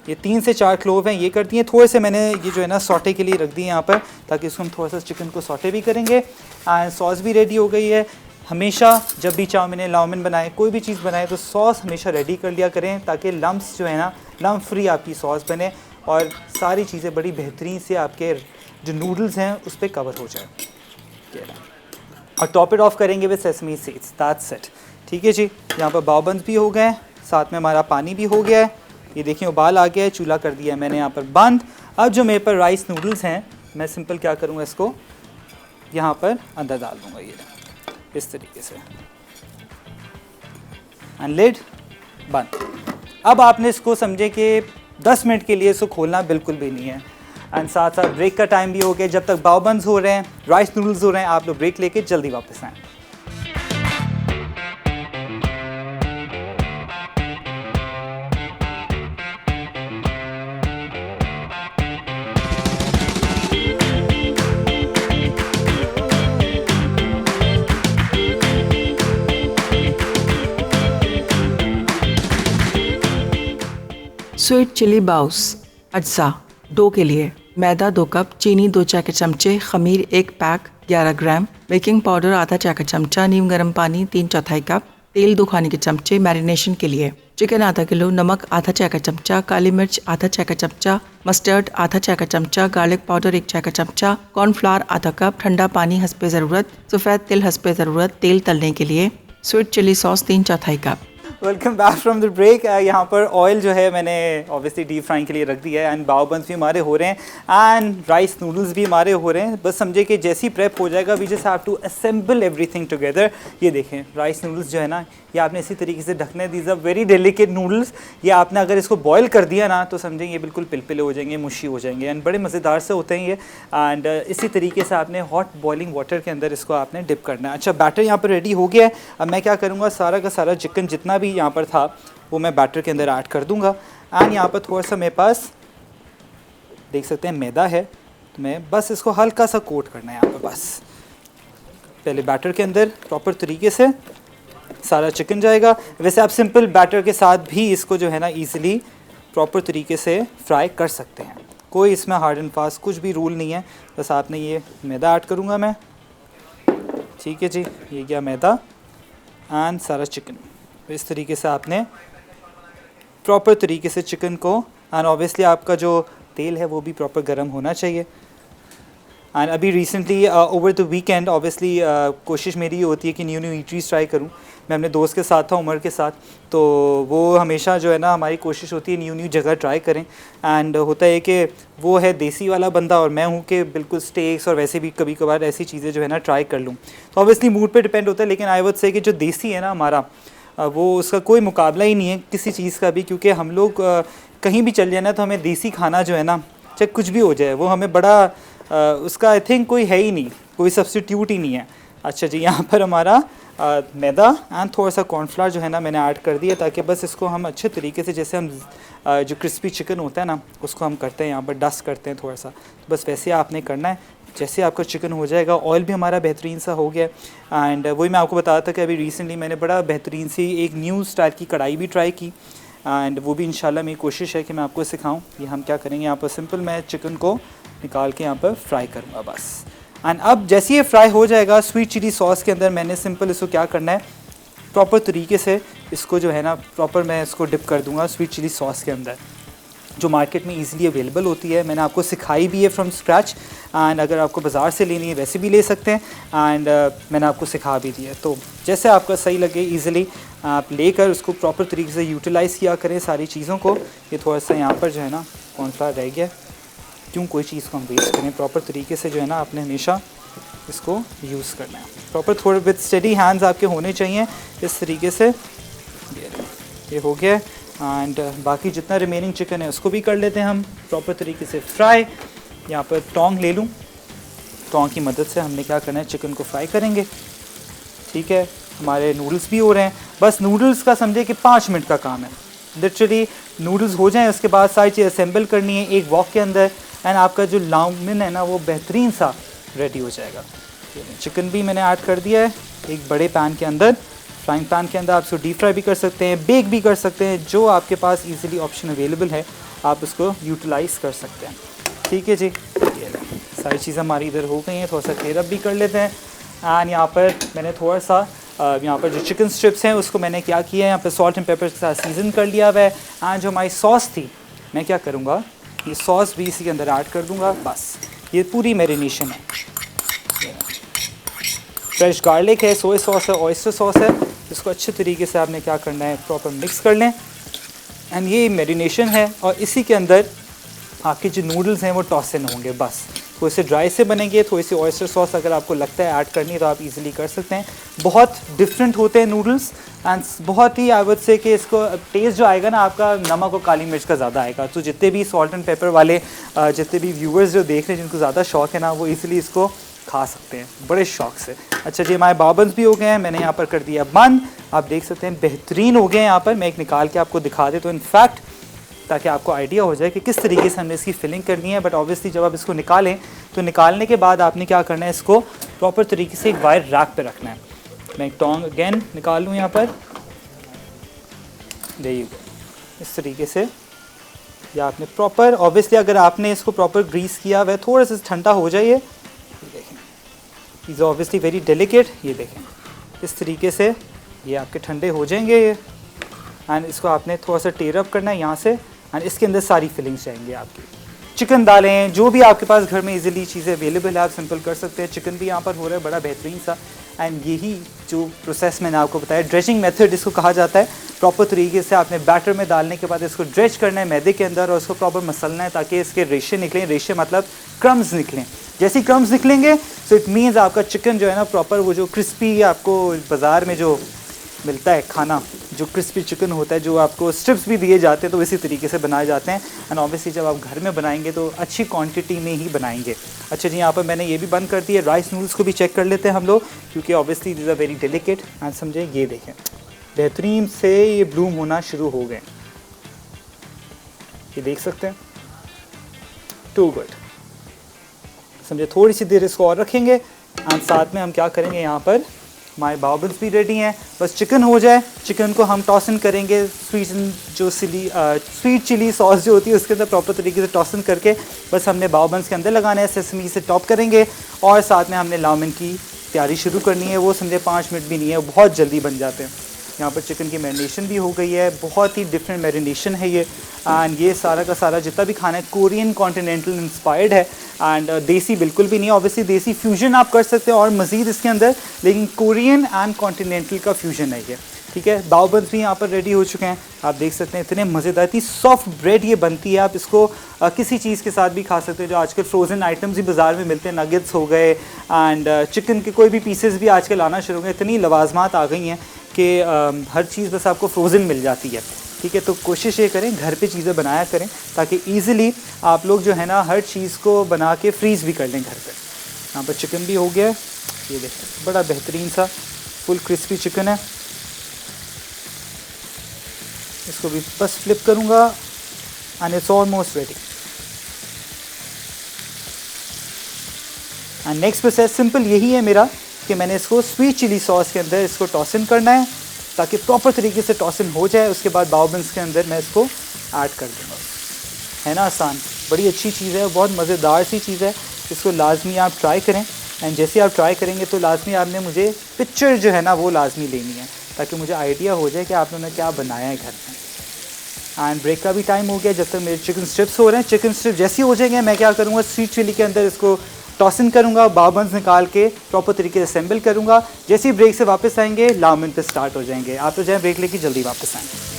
A: ये 3 से 4 क्लोव हैं, ये कर दिए। थोड़े से मैंने ये जो है ना सॉटे के लिए रख दिए यहाँ पर, ताकि इसको हम थोड़ा सा चिकन को सॉटे भी करेंगे। एंड सॉस भी रेडी हो गई है। हमेशा जब भी चाउमीन लाउमिन बनाए, कोई भी चीज़ बनाए तो सॉस हमेशा रेडी कर लिया करें, ताकि लम्स जो है ना लम्प फ्री आपकी सॉस बने और सारी चीज़ें बड़ी बेहतरीन से आपके जो नूडल्स हैं उस पर कवर हो जाए। और टॉप इट ऑफ करेंगे with sesame seeds, that's it. ठीक है जी, यहाँ पर बाव बन्स भी हो गए, साथ में हमारा पानी भी हो गया है। ये देखिए उबाल आ गया है, चूल्हा कर दिया है मैंने यहाँ पर बंद। अब जो मेरे पर राइस नूडल्स हैं मैं सिंपल क्या करूँगा, इसको यहाँ पर अंदर डाल दूँगा ये इस तरीके से, एंड लिड बंद। अब आपने इसको समझे कि 10 मिनट के लिए इसको खोलना बिल्कुल भी नहीं है। एंड साथ साथ ब्रेक का टाइम भी हो गया। जब तक बाव बन्स हो रहे हैं, राइस नूडल्स हो रहे हैं, आप लोग ब्रेक लेके जल्दी वापस आएँ।
B: स्वीट चिली बाउस अज्जा। डो के लिए मैदा 2 कप, चीनी 2 चाय के चमचे, खमीर 1 पैक 11 ग्राम, बेकिंग पाउडर आधा चाय का चमचा, नीम गर्म पानी 3/4 कप, तेल 2 खाने के चमचे। मैरिनेशन के लिए चिकन आधा किलो, नमक आधा चाय का चमचा, काली मिर्च आधा चाय का चमचा, मस्टर्ड आधा चाय का चमचा, गार्लिक पाउडर 1 चाय का चमचा, कॉर्नफ्लावर आधा कप, ठंडा पानी हस्बे ज़रूरत, सफ़ेद तिल हस्बे ज़रूरत, तेल तलने के लिए, sweet chilli sauce 3/4 cup.
A: Welcome back from the break. यहाँ पर ऑयल जो है मैंने ऑब्वियसली डीप फ्राइंग के लिए रख दिया है। एंड बाव बन्स भी हमारे हो रहे हैं एंड राइस नूडल्स भी हमारे हो रहे हैं। बस समझे कि जैसी प्रेप हो जाएगा we just have to assemble everything together. ये देखें राइस नूडल्स जो है ना ये आपने इसी तरीके से ढकने, these are very delicate noodles. ये आपने अगर इसको बॉयल कर दिया ना तो समझें ये बिल्कुल पिलपिले हो जाएंगे, मुशी हो जाएंगे एंड बड़े मज़ेदार से होते हैं ये। एंड इसी तरीके से आपने हॉट बॉइलिंग वाटर के अंदर इसको आपने डिप करना है। अच्छा, बैटर यहाँ पर रेडी हो गया है। अब मैं क्या करूँगा, सारा का सारा चिकन जितना भी यहाँ पर था वो मैं बैटर के अंदर ऐड कर दूंगा। एंड यहाँ पर थोड़ा सा मेरे पास देख सकते हैं मैदा है, तो मैं बस इसको हल्का सा कोट करना है यहाँ पर। बस पहले बैटर के अंदर प्रॉपर तरीके से सारा चिकन जाएगा। वैसे आप सिंपल बैटर के साथ भी इसको जो है ना ईज़िली प्रॉपर तरीके से फ्राई कर सकते हैं, कोई इसमें हार्ड एंड फास्ट कुछ भी रूल नहीं है। बस आपने ये मैदा ऐड करूँगा मैं, ठीक है जी, ये गया मैदा एंड सारा चिकन। इस तरीके से आपने प्रॉपर तरीके से चिकन को, एंड ऑब्वियसली आपका जो तेल है वो भी प्रॉपर गर्म होना चाहिए। एंड अभी recently over the weekend obviously कोशिश मेरी ये होती है कि न्यू ईटरीज ट्राई करूं। मैं अपने दोस्त के साथ था, उमर के साथ, तो वो हमेशा जो है ना हमारी कोशिश होती है न्यू जगह ट्राई करें। एंड होता है कि वो है देसी वाला बंदा और मैं हूँ कि बिल्कुल स्टेक्स और वैसे भी कभी कभार ऐसी चीज़ें जो है ना ट्राई कर लूँ। तो ऑब्वियसली मूड पे डिपेंड होता है, लेकिन आई वुड से कि जो देसी है ना हमारा वो उसका कोई मुकाबला ही नहीं है किसी चीज़ का भी, क्योंकि हम लोग कहीं भी चल जाए ना तो हमें देसी खाना जो है ना चाहे कुछ भी हो जाए वो हमें बड़ा उसका आई थिंक कोई है ही नहीं, कोई सब्स्टिट्यूट ही नहीं है। अच्छा जी, यहाँ पर हमारा मैदा एंड थोड़ा सा कॉर्नफ्लावर जो है ना मैंने ऐड कर दिया, ताकि बस इसको हम अच्छे तरीके से, जैसे हम जो क्रिस्पी चिकन होता है ना उसको हम करते हैं यहाँ पर डस्ट करते हैं थोड़ा सा, तो बस वैसे आपने करना है। जैसे आपका चिकन हो जाएगा, ऑयल भी हमारा बेहतरीन सा हो गया। एंड वही मैं आपको बताया था कि अभी रिसेंटली मैंने बड़ा बेहतरीन सी एक न्यू स्टाइल की कढ़ाई भी ट्राई की, एंड वो भी इंशाल्लाह मेरी कोशिश है कि मैं आपको सिखाऊं। ये हम क्या करेंगे यहाँ पर, सिंपल मैं चिकन को निकाल के यहाँ पर फ्राई करूँगा बस। एंड अब जैसे ये फ्राई हो जाएगा स्वीट चिली सॉस के अंदर, मैंने सिंपल इसको क्या करना है, प्रॉपर तरीके से इसको जो है ना प्रॉपर मैं इसको डिप कर दूँगा स्वीट चिली सॉस के अंदर, जो मार्केट में इजीली अवेलेबल होती है। मैंने आपको सिखाई भी है फ्रॉम स्क्रैच, एंड अगर आपको बाज़ार से लेनी है वैसे भी ले सकते हैं, एंड मैंने आपको सिखा भी दिया है। तो जैसे आपका सही लगे इजीली आप लेकर उसको प्रॉपर तरीके से यूटिलाइज़ किया करें सारी चीज़ों को। ये थोड़ा सा यहाँ पर जो है ना कॉर्नफ्लावर रह गया, क्यों कोई चीज़ को हम वेस्ट करें, प्रॉपर तरीके से जो है ना आपने हमेशा इसको यूज़ करना है। प्रॉपर थोड़े विद स्टेडी हैंड्स आपके होने चाहिए इस तरीके से। ये हो गया, एंड बाकी जितना रिमेनिंग चिकन है उसको भी कर लेते हैं हम प्रॉपर तरीके से फ्राई। यहाँ पर टोंग ले लूँ, टोंग की मदद से हमने क्या करना है, चिकन को फ्राई करेंगे। ठीक है, हमारे नूडल्स भी हो रहे हैं, बस नूडल्स का समझे कि 5 मिनट का काम है। लिटरली नूडल्स हो जाएं, उसके बाद सारी चीज़ असेंबल करनी है एक वॉक के अंदर, एंड आपका जो लाउमिन है ना वो बेहतरीन सा रेडी हो जाएगा। चिकन भी मैंने ऐड कर दिया है एक बड़े पैन के अंदर, फ्राइंग पैन के अंदर। आप इसको डीप फ्राई भी कर सकते हैं, बेक भी कर सकते हैं, जो आपके पास इजीली ऑप्शन अवेलेबल है आप उसको यूटिलाइज़ कर सकते हैं। ठीक है जी, ये सारी चीज़ें हमारी इधर हो गई हैं, थोड़ा सा क्लियर अप भी कर लेते हैं। एंड यहाँ पर मैंने थोड़ा सा यहाँ पर जो चिकन स्ट्रिप्स हैं उसको मैंने क्या किया है, यहाँ पर सॉल्ट एंड पेपर के साथ सीज़न कर लिया हुआ है। एंड जो हमारी सॉस थी मैं क्या करूँगा, ये सॉस भी इसी के अंदर ऐड कर दूँगा। बस ये पूरी मैरिनेशन है, फ्रेश गार्लिक है, सोया सॉस है, ऑयस्टर सॉस है, इसको अच्छे तरीके से आपने क्या करना है प्रॉपर मिक्स कर लें। एंड ये मैरिनेशन है, और इसी के अंदर आपके जो नूडल्स हैं वो टॉस इन होंगे। बस थोड़े से ड्राई से बनेंगे, थोड़ी सी ऑयस्टर सॉस अगर आपको लगता है ऐड करनी है तो आप इजीली कर सकते हैं। बहुत डिफरेंट होते हैं नूडल्स, एंड बहुत ही आई वुड से कि इसको टेस्ट जो आएगा ना आपका नमक और काली मिर्च का ज़्यादा आएगा। तो जितने भी सॉल्ट एंड पेपर वाले जितने भी व्यूअर्स जो देख रहे हैं जिनको ज़्यादा शौक है ना, वो ईज़िली इसको खा सकते हैं बड़े शौक से। अच्छा जी, हमारे बाबन्स भी हो गए हैं, मैंने यहाँ पर कर दिया बंद। आप देख सकते हैं बेहतरीन हो गए हैं। यहाँ पर मैं एक निकाल के आपको दिखा दे तो इनफैक्ट, ताकि आपको आइडिया हो जाए कि किस तरीके से हमने इसकी फिलिंग करनी है। बट ऑब्वियसली जब आप इसको निकालें तो निकालने के बाद आपने क्या करना है, इसको प्रॉपर तरीके से एक वायर रैक पे रखना है। मैं एक टोंग अगेन निकाल लूँ यहाँ पर, देखिए इस तरीके से। या आपने प्रॉपर, ऑब्वियसली अगर आपने इसको प्रॉपर ग्रीस किया वह थोड़ा सा ठंडा हो जाए, ये देखें इज़ ऑब्वियसली वेरी डेलिकेट। ये देखें इस तरीके से ये आपके ठंडे हो जाएंगे ये। एंड इसको आपने थोड़ा सा टेयर अप करना है यहाँ से, एंड इसके अंदर सारी फिलिंग्स जाएंगी आपकी। चिकन डालें, जो भी आपके पास घर में इजीली चीज़ें अवेलेबल है आप सिंपल कर सकते हैं। चिकन भी यहाँ पर हो रहा है बड़ा बेहतरीन सा। एंड यही जो प्रोसेस मैंने आपको बताया, ड्रेजिंग मेथड इसको कहा जाता है। प्रॉपर तरीके से आपने बैटर में डालने के बाद इसको ड्रेज करना है मैदे के अंदर, और उसको प्रॉपर मसलना है ताकि इसके रेशे निकलें। रेशे मतलब क्रम्स निकलें। जैसे ही क्रम्स निकलेंगे तो इट मीन्स आपका चिकन जो है ना प्रॉपर वो जो क्रिस्पी आपको बाज़ार में जो मिलता है खाना, जो क्रिस्पी चिकन होता है, जो आपको स्ट्रिप्स भी दिए जाते हैं, तो इसी तरीके से बनाए जाते हैं। एंड ऑब्वियसली जब आप घर में बनाएंगे तो अच्छी क्वांटिटी में ही बनाएंगे। अच्छा जी, यहाँ पर मैंने ये भी बंद कर दिया। राइस नूडल्स को भी चेक कर लेते हैं हम लोग, क्योंकि obviously this are very delicate. And समझे, ये देखें बेहतरीन से ये ब्लूम होना शुरू हो गए, ये देख सकते हैं। टू गुड, समझे। थोड़ी सी देर इसको और रखेंगे, एंड साथ में हम क्या करेंगे, यहाँ पर हमारे बाउबल्स भी रेडी हैं। बस चिकन हो जाए, चिकन को हम टॉस इन करेंगे स्वीट चिली सॉस जो होती है उसके अंदर प्रॉपर तरीके से टॉस इन करके बस हमने बाउबल्स के अंदर लगाना है। सेसमी से टॉप करेंगे, और साथ में हमने लाउमिन की तैयारी शुरू करनी है। वो समझे 5 मिनट भी नहीं है, बहुत जल्दी बन जाते हैं। यहाँ पर चिकन की मैरिनेशन भी हो गई है, बहुत ही डिफरेंट मैरिनेशन है ये। एंड ये सारा का सारा जितना भी खाना है कोरियन कॉन्टिनेंटल इंस्पायर्ड है, एंड देसी बिल्कुल भी नहीं। ऑब्वियसली देसी फ्यूजन आप कर सकते हैं और मज़ीद इसके अंदर, लेकिन कोरियन एंड कॉन्टिनेंटल का फ्यूजन है ये। ठीक है, बाउबल्स भी यहाँ पर रेडी हो चुके हैं, आप देख सकते हैं। इतने मज़ेदार, इतनी सॉफ्ट ब्रेड ये बनती है। आप इसको किसी चीज़ के साथ भी खा सकते हैं। जो आजकल फ्रोज़न आइटम्स भी बाज़ार में मिलते हैं, नगेट्स हो गए, एंड चिकन के कोई भी पीसेस भी आजकल आना शुरू हो गए। इतनी लवाजमात आ गई हैं कि हर चीज़ बस आपको फ्रोज़न मिल जाती है। ठीक है, तो कोशिश ये करें घर पे चीज़ें बनाया करें, ताकि ईज़िली आप लोग जो है ना हर चीज़ को बना के फ्रीज़ भी कर लें घर पे। यहाँ पर चिकन भी हो गया, ये देखें बड़ा बेहतरीन सा फुल क्रिस्पी चिकन है। इसको भी बस फ्लिप करूँगा and it's almost ready. And next process simple यही है मेरा कि मैंने इसको स्वीट चिली सॉस के अंदर इसको टॉस इन करना है ताकि प्रॉपर तरीके से टॉस इन हो जाए। उसके बाद बाओ बन्स के अंदर मैं इसको ऐड कर दूँगा। है ना आसान, बड़ी अच्छी चीज़ है, बहुत मज़ेदार सी चीज़ है। इसको लाजमी आप ट्राई करें एंड जैसे आप ट्राई करेंगे तो लाजमी आपने मुझे पिक्चर जो है ना वो लाजमी लेनी है ताकि मुझे आइडिया हो जाए कि आप लोगों ने क्या बनाया है घर में। एंड ब्रेक का भी टाइम हो गया। जब तक मेरे चिकन स्ट्रिप्स हो रहे हैं, चिकन स्ट्रिप जैसे ही हो जाएंगे मैं क्या करूँगा, स्वीट चिली के अंदर इसको टॉस इन करूँगा, बाओ बन्स निकाल के प्रॉपर तरीके से असेंबल करूँगा। जैसे ही ब्रेक से वापस आएंगे लामिन पे स्टार्ट हो जाएंगे। आप तो जाएँ ब्रेक लेके जल्दी वापस आएँ।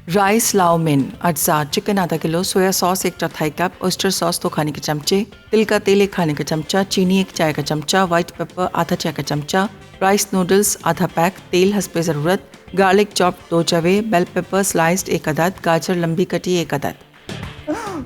B: राइस लाओ मिन अज्जा, चिकन आधा kilo, soya sauce 1/4 cup, oyster sauce 2 खाने के चमचे, तिल का तेल 1 खाने का चमचा, चीनी 1 चाय का चमचा, व्हाइट पेपर आधा चाय का चमचा, राइस नूडल्स आधा पैक, तेल हस्बे ज़रूरत, गार्लिक चॉप 2 जवे, बेल पेपर स्लाइस्ड 1 अदद, गाजर लंबी कटी 1 अदद।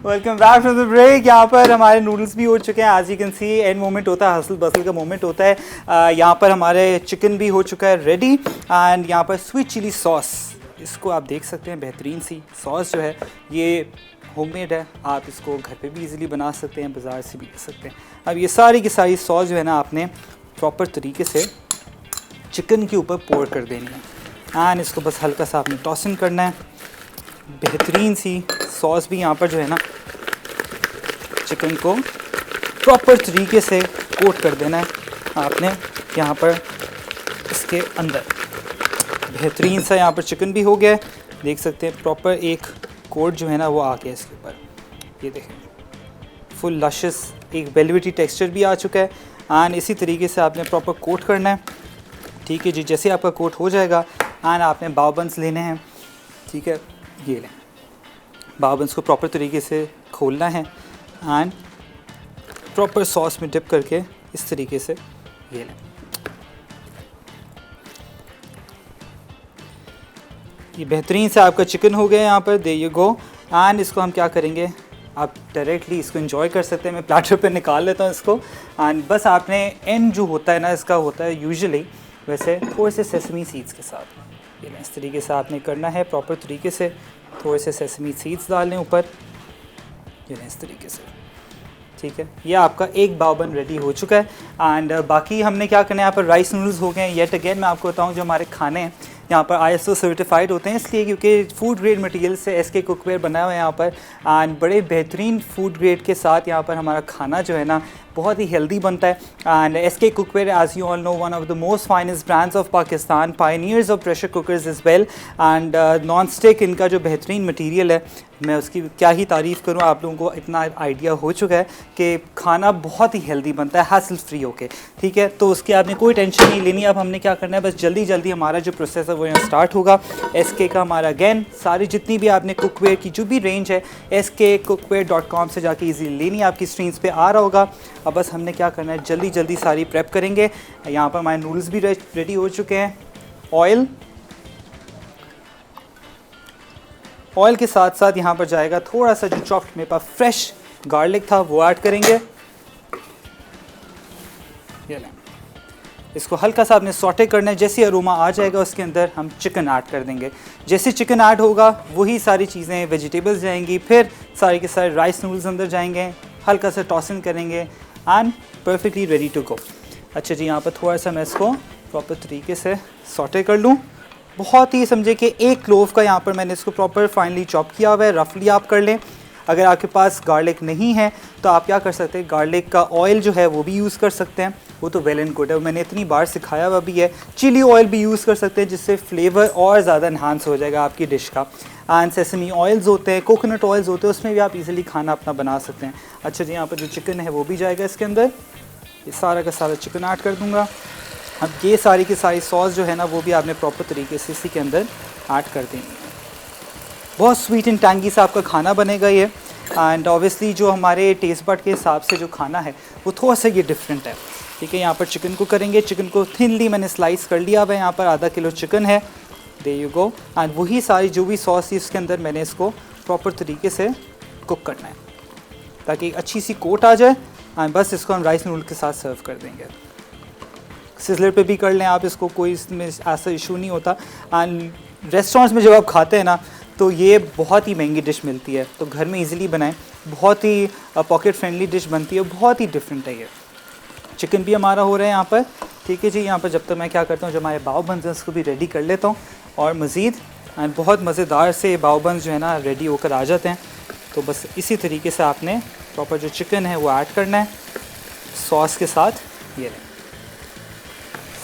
A: Welcome back to the break. यहाँ पर हमारे नूडल्स भी हो चुके हैं। आज you can see and moment होता है, हसल बसल का मोमेंट होता है। यहाँ पर हमारे चिकन भी हो चुका है रेडी एंड यहाँ पर स्वीट चिली सॉस, इसको आप देख सकते हैं, बेहतरीन सी सॉस जो है ये होममेड है। आप इसको घर पे भी इजीली बना सकते हैं, बाज़ार से भी ले सकते हैं। अब ये सारी की सारी सॉस जो है ना आपने प्रॉपर तरीके से चिकन के ऊपर पोर कर देनी है एंड इसको बस हल्का सा आपने टॉस इन करना है। बेहतरीन सी सॉस भी यहाँ पर जो है ना चिकन को प्रॉपर तरीके से कोट कर देना है आपने यहाँ पर इसके अंदर। बेहतरीन सा यहाँ पर चिकन भी हो गया है, देख सकते हैं प्रॉपर एक कोट जो है ना वो आ गया इसके ऊपर। ये देखें फुल लशस एक वेलवेटी टेक्सचर भी आ चुका है एंड इसी तरीके से आपने प्रॉपर कोट करना है। ठीक है जी, जैसे आपका कोट हो जाएगा एंड आपने बाओ बन्स लेने हैं। ठीक है, ये लें, बाओ बन्स को प्रॉपर तरीके से खोलना है एंड प्रॉपर सॉस में डिप करके इस तरीके से ये लें। ये बेहतरीन से आपका चिकन हो गया यहाँ पर, देयर यू गो। एंड इसको हम क्या करेंगे, आप डायरेक्टली इसको एंजॉय कर सकते हैं। मैं प्लेटर पे निकाल लेता हूँ इसको एंड बस आपने एंड जो होता है ना इसका होता है यूजुअली वैसे थोड़े से सेसमी सीड्स के साथ। ये इस तरीके से आपने करना है प्रॉपर तरीके से, थोड़े से सेसमी सीड्स डाल लें ऊपर, ये इस तरीके से। ठीक है, ये आपका एक बाओ बन रेडी हो चुका है एंड बाकी हमने क्या करना है, यहाँ पर राइस नूडल्स हो गए हैं। येट अगेन मैं आपको बताऊँ जो हमारे खाने हैं यहाँ पर ISO सर्टिफाइड होते हैं, इसलिए क्योंकि फूड ग्रेड मटेरियल से SK कुकवेयर बना हुआ है यहाँ पर एंड बड़े बेहतरीन फूड ग्रेड के साथ यहाँ पर हमारा खाना जो है ना बहुत ही हेल्दी बनता है। And SK cookware as you all know one of the most finest brands of Pakistan, pioneers of pressure cookers is well and non stick इनका जो बेहतरीन मटीरियल है मैं उसकी क्या ही तारीफ़ करूँ। आप लोगों को इतना आइडिया हो चुका है कि खाना बहुत ही हेल्दी बनता है हैसल फ्री होके। ठीक है, तो उसकी आपने कोई टेंशन नहीं लेनी। अब हमने क्या करना है, बस जल्दी जल्दी हमारा जो प्रोसेस है वो यहाँ स्टार्ट होगा। SK का हमारा अगेन सारी जितनी भी आपने कुकवेयर की जो भी रेंज है skcookware.com से जाके इजीली लेनी है, आपकी स्क्रीन्स पे आ रहा होगा। अब बस हमने क्या करना है, जल्दी जल्दी सारी प्रेप करेंगे। यहाँ पर हमारे नूडल्स भी रेडी हो चुके हैं। ऑयल के साथ साथ यहाँ पर जाएगा थोड़ा सा जो चॉप्ड मेरे पास फ्रेश गार्लिक था वो ऐड करेंगे। ये लें, इसको हल्का सा आपने सॉटे करना है। जैसे अरोमा आ जाएगा उसके अंदर हम चिकन ऐड कर देंगे। जैसे चिकन ऐड होगा वही सारी चीज़ें वेजिटेबल्स जाएंगी, फिर सारे के सारे राइस नूडल्स अंदर जाएंगे, हल्का सा टॉसिंग करेंगे and perfectly ready to go. अच्छा जी, यहाँ पर थोड़ा सा मैं इसको प्रॉपर तरीके से सॉटे कर लूँ। बहुत ही समझे कि एक क्लोव का यहाँ पर मैंने इसको प्रॉपर फाइनली चॉप किया हुआ है, रफली आप कर लें। अगर आपके पास गार्लिक नहीं है तो आप क्या कर सकते हैं, गार्लिक का ऑयल जो है वो भी यूज़ कर सकते हैं, वो तो वेल एंड गुड है, मैंने इतनी बार सिखाया हुआ भी है। चिली ऑयल भी यूज़ कर सकते हैं जिससे फ्लेवर और ज़्यादा इन्हांस हो जाएगा आपकी डिश का। एंड सेसमी ऑयल्स होते हैं, कोकोनट ऑयल्स होते हैं, उसमें भी आप इजीली खाना अपना बना सकते हैं। अच्छा जी, यहाँ पर जो चिकन है वो भी जाएगा इसके अंदर। ये सारा का सारा चिकन ऐड कर दूँगा। अब ये सारी की सारी सॉस जो है ना वो भी आपने प्रॉपर तरीके से इसी के अंदर ऐड कर देंगे। बहुत स्वीट एंड टैंगी सा आपका खाना बनेगा ये। एंड ऑब्वियसली जो हमारे टेस्ट बड के हिसाब से जो खाना है वो थोड़ा सा ये डिफरेंट है। ठीक है। यहाँ पर चिकन को करेंगे, चिकन को थिनली मैंने स्लाइस कर लिया। अब यहाँ पर आधा किलो चिकन है, देयर यू गो। एंड वही सारी जो भी सॉस थी उसके अंदर मैंने इसको प्रॉपर तरीके से कुक करना है ताकि एक अच्छी सी कोट आ जाए। एंड बस इसको हम राइस नूडल के साथ सर्व कर देंगे। सिजलर पे भी कर लें आप इसको, कोई इसमें ऐसा इशू नहीं होता। एंड रेस्टोरेंट्स में जब आप खाते हैं ना तो ये बहुत ही महंगी डिश मिलती है, तो घर में इजीली बनाएं, बहुत ही पॉकेट फ्रेंडली डिश बनती है, बहुत ही डिफरेंट है ये। चिकन भी हमारा हो रहा है यहाँ पर, ठीक है जी। यहाँ पर जब तक मैं क्या करता हूँ, जब हमारे बाव बन्स हैं उसको भी रेडी कर लेता हूँ और मज़ीद एंड बहुत मज़ेदार से बाव बन्स जो है ना रेडी होकर आ जाते हैं। तो बस इसी तरीके से आपने प्रॉपर जो चिकन है वो ऐड करना है सॉस के साथ। ये लें,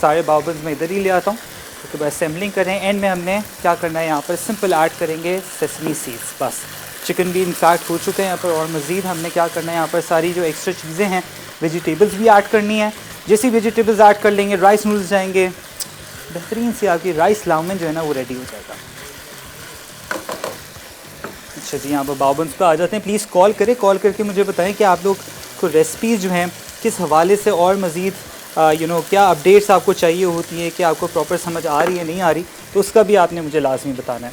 A: सारे बाव बन्स मैं इधर ही ले आता हूँ उसके बाद असेंबलिंग करें। एंड में हमने क्या करना है, यहाँ पर सिंपल ऐड करेंगे सेसमी सीड्स। बस चिकन भी इनफैक्ट हो चुके हैं यहाँ पर, और मज़ीद हमने क्या करना है, यहाँ पर सारी जो एक्स्ट्रा चीज़ें हैं वेजिटेबल्स भी ऐड करनी है। जैसी वेजिटेबल्स ऐड कर लेंगे राइस नूडल्स जाएंगे, बेहतरीन सी आपकी राइस लाउमेन जो है ना वो रेडी हो जाएगा। अच्छा जी, यहाँ पर बाव बन्स पे आ जाते हैं। प्लीज़ कॉल करें, कॉल करके मुझे बताएं कि आप लोग को रेसिपीज़ जो हैं किस हवाले से और मज़ीद क्या अपडेट्स आपको चाहिए होती है, कि आपको प्रॉपर समझ आ रही है नहीं आ रही, तो उसका भी आपने मुझे लाजमी बताना है।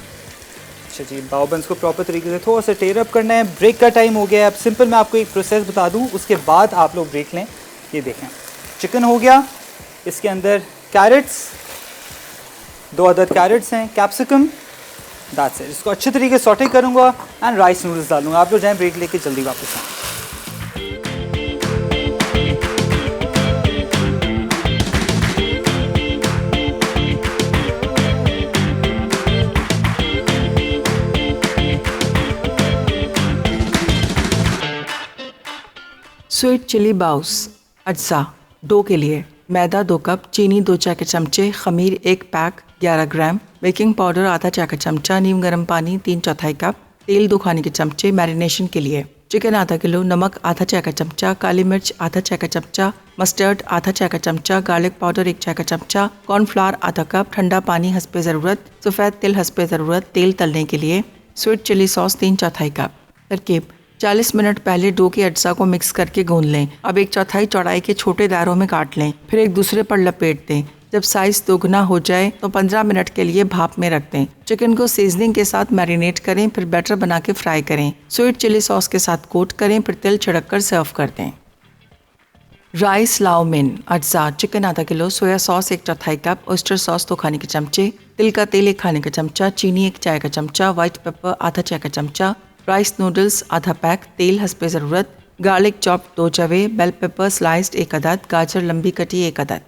A: अच्छा जी, बाव बन्स को प्रॉपर तरीके से थोड़ा सा टेयर अप करना है। ब्रेक का टाइम हो गया है। अब सिंपल मैं आपको एक प्रोसेस बता दूं, उसके बाद आप लोग ब्रेक लें। ये देखें चिकन हो गया, इसके अंदर कैरेट्स, 2 अदद कैरेट्स हैं, कैप्सिकम, दैट्स इट। इसको अच्छे तरीके से सॉटे करूँगा एंड राइस नूडल्स डालूँगा। आप लोग जाएँ ब्रेक लेके जल्दी वापस आएँ।
B: Sweet chili sauce. अज्जा डो के लिए मैदा 2 कप, चीनी 2 चाय के चमचे, खमीर 1 पैक 11 ग्राम, बेकिंग पाउडर आधा चाय का चमचा, नीम गर्म पानी 3/4 कप, तेल 2 खाने के चमचे। मैरिनेशन के लिए चिकन आधा किलो, नमक आधा चाय का चमचा, काली मिर्च आधा चाय का चमचा, मस्टर्ड आधा चाय का चमचा, गार्लिक पाउडर 1 चाय का चमचा, कॉर्नफ्लावर आधा कप, ठंडा पानी हस्बे ज़रूरत, सफ़ेद तिल हस्बे ज़रूरत, तेल तलने के लिए, स्वीट चिली सॉस 3/4 कप। तरकीब 40 मिनट पहले डो के अज्जा को मिक्स करके गूंद लें। अब 1/4 चौड़ाई के छोटे दायरों में काट लें, फिर एक दूसरे पर लपेट दें। जब साइज दोगुना हो जाए तो 15 मिनट के लिए भाप में रख दें। चिकन को सीजनिंग के साथ मैरिनेट करें, फिर बैटर बना के फ्राई करें। स्वीट चिली सॉस के साथ कोट करें, फिर तिल छिड़क कर सर्व कर दें। राइस लाओमिन। अज्जा चिकन आधा kilo, soya sauce 1/4 cup, oyster sauce 2 खाने के चमचे, तिल का तेल 1 खाने का चमचा, चीनी 1 चाय का चमचा, व्हाइट पेपर आधा चाय का चमचा, राइस नूडल्स आधा पैक, तेल हस्बे ज़रूरत, गार्लिक चॉप 2 जवे, बेल पेपर स्लाइस्ड 1 अदद, गाजर लंबी कटी 1 अदद।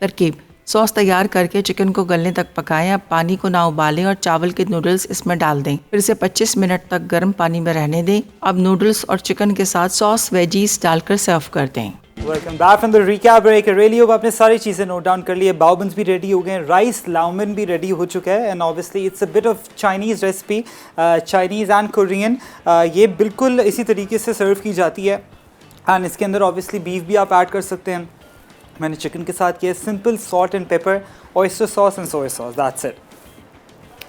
B: तरकीब सॉस तैयार करके चिकन को गलने तक पकाएं। अब पानी को ना उबालें और चावल के नूडल्स इसमें डाल दें, फिर इसे 25 मिनट तक गर्म पानी में रहने दें। अब नूडल्स और चिकन के साथ सॉस वेजीज डालकर सर्व कर दें।
A: Welcome back from the recap break. Really hope आपने सारी चीज़ें नोट डाउन कर ली है। बाव बन्स भी रेडी हो गए, राइस लाउमेन भी रेडी हो चुका है, and obviously it's a bit of Chinese recipe, Chinese and Korean. ये बिल्कुल इसी तरीके से सर्व की जाती है। एंड इसके अंदर ऑब्वियसली बीफ भी आप ऐड कर सकते हैं। मैंने चिकन के साथ किया simple salt and paper, oyster sauce and soya sauce, that's it.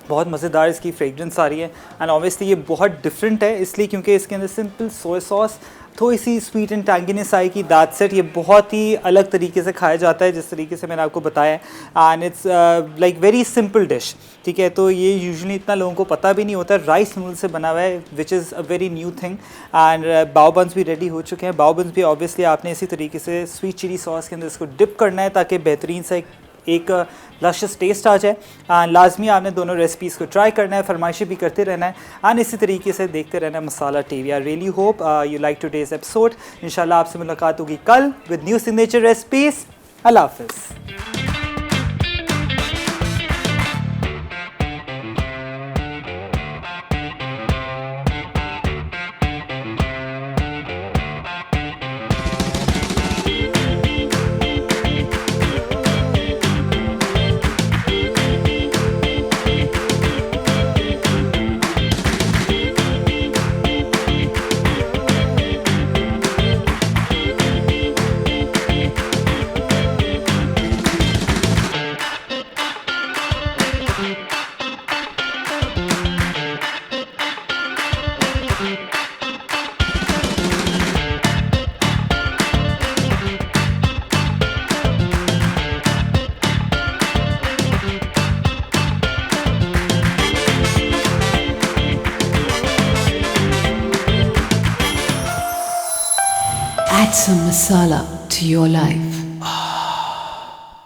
A: बहुत मज़ेदार इसकी फ्रेगरेंस आ रही है। एंड ऑब्वियसली ये बहुत डिफरेंट है इसलिए क्योंकि इसके अंदर सिंपल सोया सॉस, थोड़ी सी स्वीट एंड टैंगीनेस आएगी, दैट्स इट। ये बहुत ही अलग तरीके से खाया जाता है जिस तरीके से मैंने आपको बताया, and it's like very simple dish, ठीक है। तो ये यूजुअली इतना लोगों को पता भी नहीं होता, राइस नूडल से बना हुआ है, which is a very new thing. And बाव बन्स भी रेडी हो चुके हैं। बाव बन्स भी ऑब्वियसली आपने इसी तरीके से स्वीट चिली सॉस के अंदर इसको डिप करना है ताकि बेहतरीन सा एक लशस टेस्ट आ जाए। लाजमी आपने दोनों रेसिपीज़ को ट्राई करना है, फरमाइशें भी करते रहना है, एंड इसी तरीके से देखते रहना है Masala TV. I really hope you like today's episode. इंशाल्लाह आपसे मुलाकात होगी कल विद न्यू सिग्नेचर रेसिपीज़। अल्लाह हाफ़िज़।
C: Add some masala to your life.